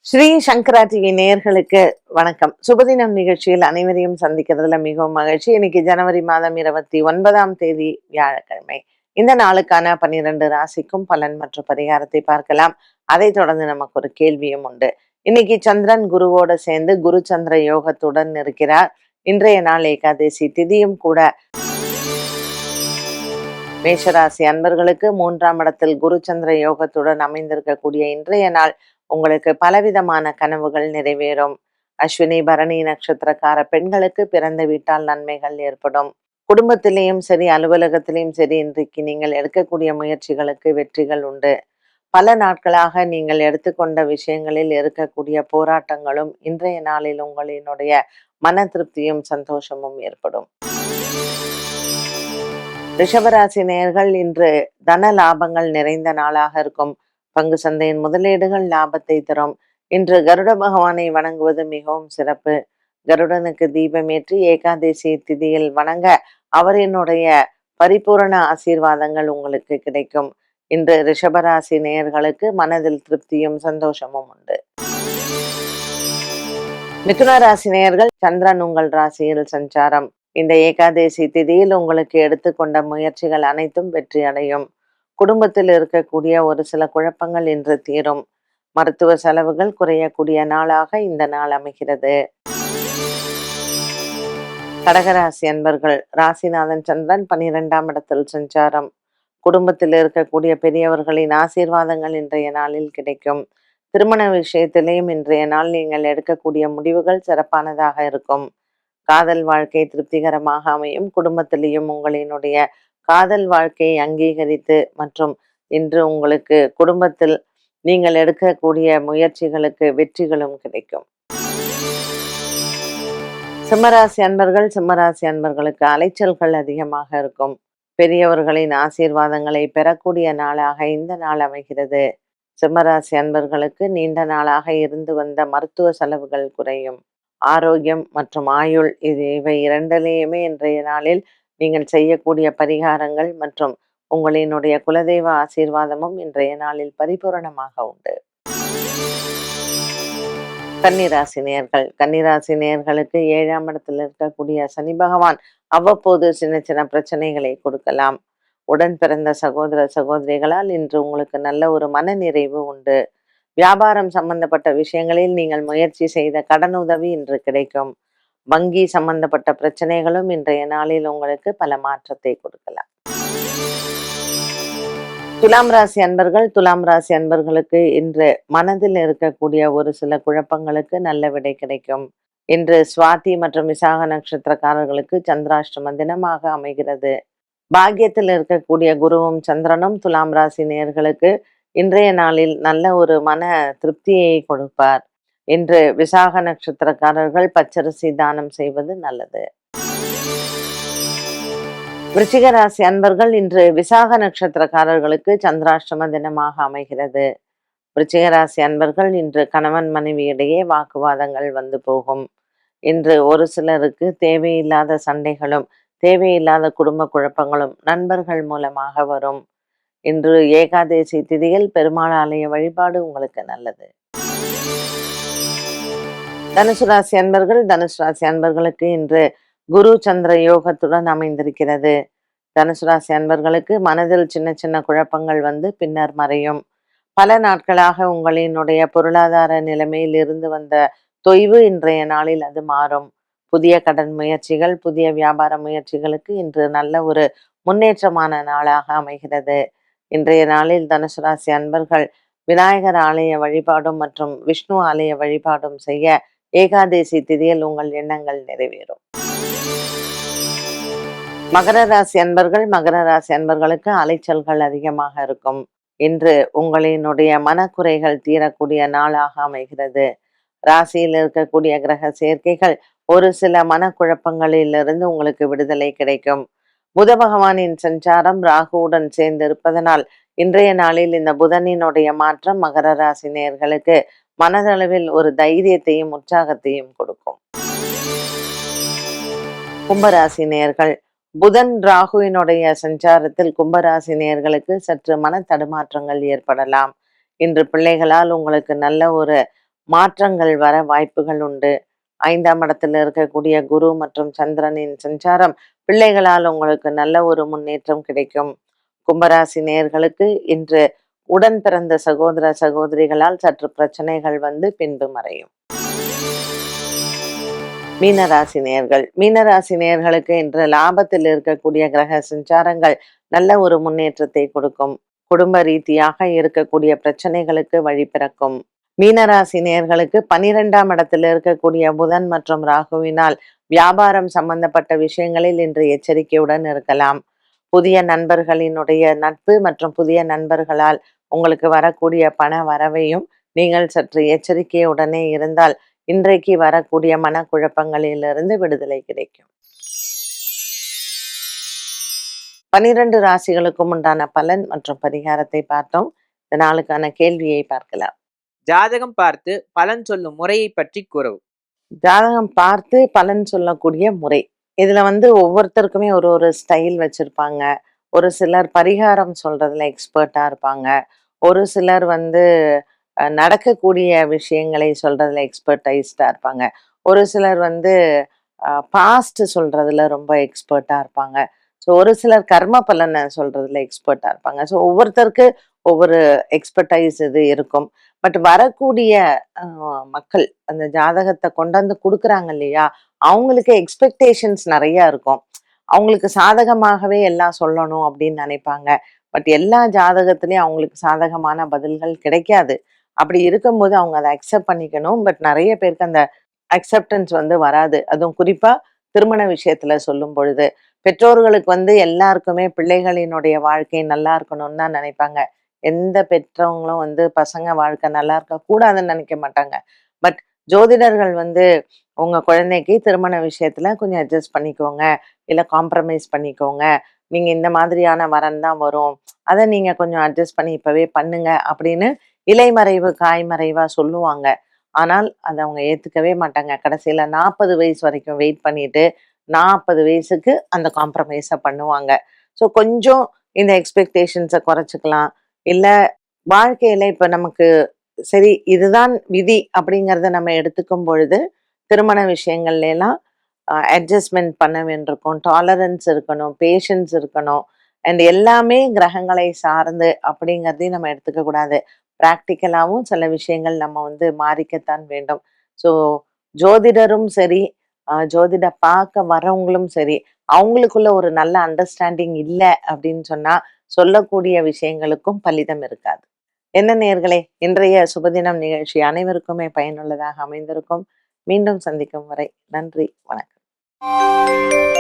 ஸ்ரீ சங்கரா TV நேயர்களுக்கு வணக்கம். சுபதினம் நிகழ்ச்சியில் அனைவரையும் சந்திக்கிறதுல மிகவும் மகிழ்ச்சி. இன்னைக்கு ஜனவரி மாதம் 29ஆம் தேதி வியாழக்கிழமை. இந்த நாளுக்கான 12 ராசிக்கும் பலன் மற்றும் பரிகாரத்தை பார்க்கலாம். அதை தொடர்ந்து நமக்கு ஒரு கேள்வியும் உண்டு. இன்னைக்கு சந்திரன் குருவோட சேர்ந்து குரு சந்திர யோகத்துடன் இருக்கிறார். இன்றைய நாள் ஏகாதசி திதியும் கூட. மேஷராசி அன்பர்களுக்கு 3ஆம் இடத்தில் குரு சந்திர யோகத்துடன் அமைந்திருக்கக்கூடிய இன்றைய நாள் உங்களுக்கு பலவிதமான கனவுகள் நிறைவேறும். அஸ்வினி பரணி நட்சத்திரக்கார பெண்களுக்கு பிறந்த வீட்டால் நன்மைகள் ஏற்படும். குடும்பத்திலேயும் சரி அலுவலகத்திலேயும் சரி இன்றைக்கு நீங்கள் எடுக்கக்கூடிய முயற்சிகளுக்கு வெற்றிகள் உண்டு. பல நாட்களாக நீங்கள் எடுத்துக்கொண்ட விஷயங்களில் இருக்கக்கூடிய போராட்டங்களும் இன்றைய நாளில் உங்களினுடைய மன திருப்தியும் சந்தோஷமும் ஏற்படும். ரிஷபராசி நேயர்கள் இன்று தன லாபங்கள் நிறைந்த நாளாக இருக்கும். பங்கு சந்தையின் முதலீடுகள் லாபத்தை தரும். இன்று கருட பகவானை வணங்குவது மிகவும் சிறப்பு. கருடனுக்கு தீபமேற்றி ஏகாதசி திதியில் வணங்க அவரினுடைய பரிபூரண ஆசீர்வாதங்கள் உங்களுக்கு கிடைக்கும். இன்று ரிஷபராசி நேயர்களுக்கு மனதில் திருப்தியும் சந்தோஷமும் உண்டு. மிதுன ராசி நேயர்கள் சந்திரன் உங்கள் ராசியில் சஞ்சாரம். இந்த ஏகாதசி திதியில் உங்களுக்கு எடுத்துக்கொண்ட முயற்சிகள் அனைத்தும் வெற்றி அடையும். குடும்பத்தில் இருக்கக்கூடிய ஒரு சில குழப்பங்கள் இன்று தீரும். மருத்துவ செலவுகள் குறையக்கூடிய நாளாக இந்த நாள் அமைகிறது. கடகராசி அன்பர்கள் ராசிநாதன் சந்திரன் 12ஆம் இடத்தில் சஞ்சாரம். குடும்பத்தில் இருக்கக்கூடிய பெரியவர்களின் ஆசீர்வாதங்கள் இன்றைய நாளில் கிடைக்கும். திருமண விஷயத்திலேயும் இன்றைய நாள் நீங்கள் எடுக்கக்கூடிய முடிவுகள் சிறப்பானதாக இருக்கும். காதல் வாழ்க்கை திருப்திகரமாக அமையும். குடும்பத்திலேயும் உங்களினுடைய காதல் வாழ்க்கையை அங்கீகரித்து மற்றும் இன்று உங்களுக்கு குடும்பத்தில் நீங்கள் எடுக்கக்கூடிய முயற்சிகளுக்கு வெற்றிகளும் கிடைக்கும். சிம்மராசி அன்பர்களுக்கு அலைச்சல்கள் அதிகமாக இருக்கும். பெரியவர்களின் ஆசீர்வாதங்களை பெறக்கூடிய நாளாக இந்த நாள் அமைகிறது. சிம்மராசி அன்பர்களுக்கு நீண்ட நாளாக இருந்து வந்த மருத்துவ செலவுகள் குறையும். ஆரோக்கியம் மற்றும் ஆயுள் இவை இரண்டிலேயுமே இன்றைய நாளில் நீங்கள் செய்யக்கூடிய பரிகாரங்கள் மற்றும் உங்களினுடைய குலதெய்வ ஆசீர்வாதமும் இன்றைய நாளில் பரிபூரணமாக உண்டு. கன்னிராசி நேயர்களுக்கு 7ஆம் இடத்தில் இருக்கக்கூடிய சனி பகவான் அவ்வப்போது சின்ன சின்ன பிரச்சனைகளை கொடுக்கலாம். உடன் பிறந்த சகோதர சகோதரிகளால் இன்று உங்களுக்கு நல்ல ஒரு மன நிறைவு உண்டு. வியாபாரம் சம்பந்தப்பட்ட விஷயங்களில் நீங்கள் முயற்சி செய்த கடனுதவி இன்று கிடைக்கும். வங்கி சம்பந்தப்பட்ட பிரச்சனைகளும் இன்றைய நாளில் உங்களுக்கு பல மாற்றத்தை கொடுக்கலாம். துலாம் ராசி அன்பர்களுக்கு இன்று மனதில் இருக்கக்கூடிய ஒரு சில குழப்பங்களுக்கு நல்ல விடை கிடைக்கும். இன்று சுவாதி மற்றும் விசாக நட்சத்திரக்காரர்களுக்கு சந்திராஷ்டம தினமாக அமைகிறது. பாக்கியத்தில் இருக்கக்கூடிய குருவும் சந்திரனும் துலாம் ராசி நேயர்களுக்கு இன்றைய நாளில் நல்ல ஒரு மன திருப்தியை கொடுப்பார். இன்று விசாக நட்சத்திரக்காரர்கள் பச்சரிசி தானம் செய்வது நல்லது. விருச்சிக ராசி அன்பர்கள் இன்று விசாக நட்சத்திரக்காரர்களுக்கு சந்திராஷ்டம தினமாக அமைகிறது. விருச்சிக ராசி அன்பர்கள் இன்று கணவன் மனைவி இடையே வாக்குவாதங்கள் வந்து போகும். இன்று ஒரு சிலருக்கு தேவையில்லாத சண்டைகளும் தேவையில்லாத குடும்ப குழப்பங்களும் நண்பர்கள் மூலமாக வரும். இன்று ஏகாதசி திதியில் பெருமாள் ஆலய வழிபாடு உங்களுக்கு நல்லது. தனுசு ராசி அன்பர்களுக்கு இன்று குரு சந்திர யோகத்துடன் அமைந்திருக்கிறது. தனுசு ராசி அன்பர்களுக்கு மனதில் சின்ன சின்ன குழப்பங்கள் வந்து பின்னர் மறையும். பல நாட்களாக உங்களினுடைய பொருளாதார நிலைமையில் இருந்து வந்த தொய்வு இன்றைய நாளில் அது மாறும். புதிய கடன் முயற்சிகள் புதிய வியாபார முயற்சிகளுக்கு இன்று நல்ல ஒரு முன்னேற்றமான நாளாக அமைகிறது. இன்றைய நாளில் தனுசு ராசி அன்பர்கள் விநாயகர் ஆலய வழிபாடும் மற்றும் விஷ்ணு ஆலய வழிபாடும் செய்ய ஏகாதசி திதியில் உங்கள் எண்ணங்கள் நிறைவேறும். மகர ராசி அன்பர்களுக்கு அலைச்சல்கள் அதிகமாக இருக்கும். இன்று உங்களினுடைய மனக்குறைகள் தீரக்கூடிய நாளாக அமைகிறது. ராசியில் இருக்கக்கூடிய கிரக சேர்க்கைகள் ஒரு சில மனக்குழப்பங்களிலிருந்து உங்களுக்கு விடுதலை கிடைக்கும். புத பகவானின் சஞ்சாரம் ராகுவுடன் சேர்ந்து இருப்பதனால் இன்றைய நாளில் இந்த புதனினுடைய மாற்றம் மகர ராசி நேயர்களுக்கு மனதளவில் ஒரு தைரியத்தையும் உற்சாகத்தையும் கொடுக்கும். கும்பராசி நேயர்கள் புதன் ராகுவினுடைய சஞ்சாரத்தில் கும்பராசி நேயர்களுக்கு சற்று மன தடுமாற்றங்கள் ஏற்படலாம். இன்று பிள்ளைகளால் உங்களுக்கு நல்ல ஒரு மாற்றங்கள் வர வாய்ப்புகள் உண்டு. 5ஆம் இடத்துல இருக்கக்கூடிய குரு மற்றும் சந்திரனின் சஞ்சாரம் பிள்ளைகளால் உங்களுக்கு நல்ல ஒரு முன்னேற்றம் கிடைக்கும். கும்பராசி நேயர்களுக்கு இன்று உடன் பிறந்த சகோதர சகோதரிகளால் சற்று பிரச்சனைகள் வந்து பின்பு மறையும். மீனராசி நேயர்களுக்கு இன்று லாபத்தில் இருக்கக்கூடிய கிரக சஞ்சாரங்கள் நல்ல ஒரு முன்னேற்றத்தை கொடுக்கும். குடும்ப ரீதியாக இருக்கக்கூடிய பிரச்சனைகளுக்கு வழி பிறக்கும். மீனராசி நேயர்களுக்கு 12ஆம் இடத்தில் இருக்கக்கூடிய புதன் மற்றும் ராகுவினால் வியாபாரம் சம்பந்தப்பட்ட விஷயங்களில் இன்று எச்சரிக்கையுடன் இருக்கலாம். புதிய நண்பர்களினுடைய நட்பு மற்றும் புதிய நண்பர்களால் உங்களுக்கு வரக்கூடிய பண வரவையும் நீங்கள் சற்று எச்சரிக்கையுடனே இருந்தால் இன்றைக்கு வரக்கூடிய மனக்குழப்பங்களிலிருந்து விடுதலை கிடைக்கும். 12 ராசிகளுக்கும் உண்டான பலன் மற்றும் பரிகாரத்தை பார்த்தோம். இந்த நாளுக்கான கேள்வியை பார்க்கலாம். ஜாதகம் பார்த்து பலன் சொல்லும் முறையை பற்றி கூறவும். ஜாதகம் பார்த்து பலன் சொல்லக்கூடிய முறை. இதுல வந்து ஒவ்வொருத்தருக்குமே ஒரு ஒரு ஸ்டைல் வச்சிருப்பாங்க. ஒரு சிலர் பரிகாரம் சொல்றதுல எக்ஸ்பர்ட்டா இருப்பாங்க. ஒரு சிலர் வந்து நடக்கக்கூடிய விஷயங்களை சொல்றதுல எக்ஸ்பர்டைஸ்டா இருப்பாங்க. ஒரு சிலர் வந்து பாஸ்ட் சொல்றதுல ரொம்ப எக்ஸ்பர்ட்டா இருப்பாங்க. ஸோ ஒரு சிலர் கர்ம பலனை சொல்றதுல எக்ஸ்பர்ட்டா இருப்பாங்க. ஸோ ஒவ்வொருத்தருக்கு ஒவ்வொரு எக்ஸ்பர்டைஸ் இது இருக்கும். பட் வரக்கூடிய மக்கள் அந்த ஜாதகத்தை கொண்டாந்து கொடுக்குறாங்க இல்லையா, அவங்களுக்கு எக்ஸ்பெக்டேஷன்ஸ் நிறைய இருக்கும். அவங்களுக்கு சாதகமாகவே எல்லாம் சொல்லணும் அப்படின்னு நினைப்பாங்க. பட் எல்லா ஜாதகத்திலையும் அவங்களுக்கு சாதகமான பதில்கள் கிடைக்காது. அப்படி இருக்கும்போது அவங்க அதை அக்செப்ட் பண்ணிக்கணும். பட் நிறைய பேருக்கு அந்த அக்செப்டன்ஸ் வந்து வராது. அதுவும் குறிப்பா திருமண விஷயத்துல சொல்லும் பொழுது பெற்றோர்களுக்கு வந்து எல்லாருக்குமே பிள்ளைகளினுடைய வாழ்க்கை நல்லா இருக்கணும்னு தான் நினைப்பாங்க. எந்த பெற்றவங்களும் வந்து பசங்க வாழ்க்கை நல்லா இருக்க கூடாதுன்னு நினைக்க மாட்டாங்க. பட் ஜோதிடர்கள் வந்து உங்க குழந்தைக்கு திருமண விஷயத்துல கொஞ்சம் அட்ஜஸ்ட் பண்ணிக்கோங்க, இல்ல காம்ப்ரமைஸ் பண்ணிக்கோங்க, நீங்க இந்த மாதிரியான வரன் தான் வரும், அதை நீங்க கொஞ்சம் அட்ஜஸ்ட் பண்ணி இப்பவே பண்ணுங்க அப்படின்னு இலைமறைவு காய்மறைவா சொல்லுவாங்க. ஆனால் அதை அவங்க ஏத்துக்கவே மாட்டாங்க. கடைசியில 40 வயசு வரைக்கும் வெயிட் பண்ணிட்டு 40 வயசுக்கு அந்த காம்ப்ரமைஸை பண்ணுவாங்க. ஸோ கொஞ்சம் இந்த எக்ஸ்பெக்டேஷன்ஸை குறைச்சிக்கலாம். இல்ல வாழ்க்கையில இப்ப நமக்கு சரி இதுதான் விதி அப்படிங்கிறத நம்ம எடுத்துக்கும் பொழுது திருமண விஷயங்கள்ல எல்லாம் அட்ஜஸ்ட்மெண்ட் பண்ண வேண்டியிருக்கும், டாலரன்ஸ் இருக்கணும், பேஷன்ஸ் இருக்கணும். அண்ட் எல்லாமே கிரகங்களை சார்ந்து அப்படிங்கிறதையும் நம்ம எடுத்துக்க கூடாது. ப்ராக்டிக்கலாகவும் சில விஷயங்கள் நம்ம வந்து மாறிக்கத்தான் வேண்டும். ஸோ ஜோதிடரும் சரி, ஜோதிட பார்க்க வரவங்களும் சரி, அவங்களுக்குள்ள ஒரு நல்ல அண்டர்ஸ்டாண்டிங் இல்லை அப்படின்னு சொன்னா சொல்லக்கூடிய விஷயங்களுக்கும் பலிதம் இருக்காது. என்ன நேயர்களே, இன்றைய சுபதினம் நிகழ்ச்சி அனைவருக்குமே பயனுள்ளதாக அமைந்திருக்கும். மீண்டும் சந்திக்கும் வரை நன்றி, வணக்கம்.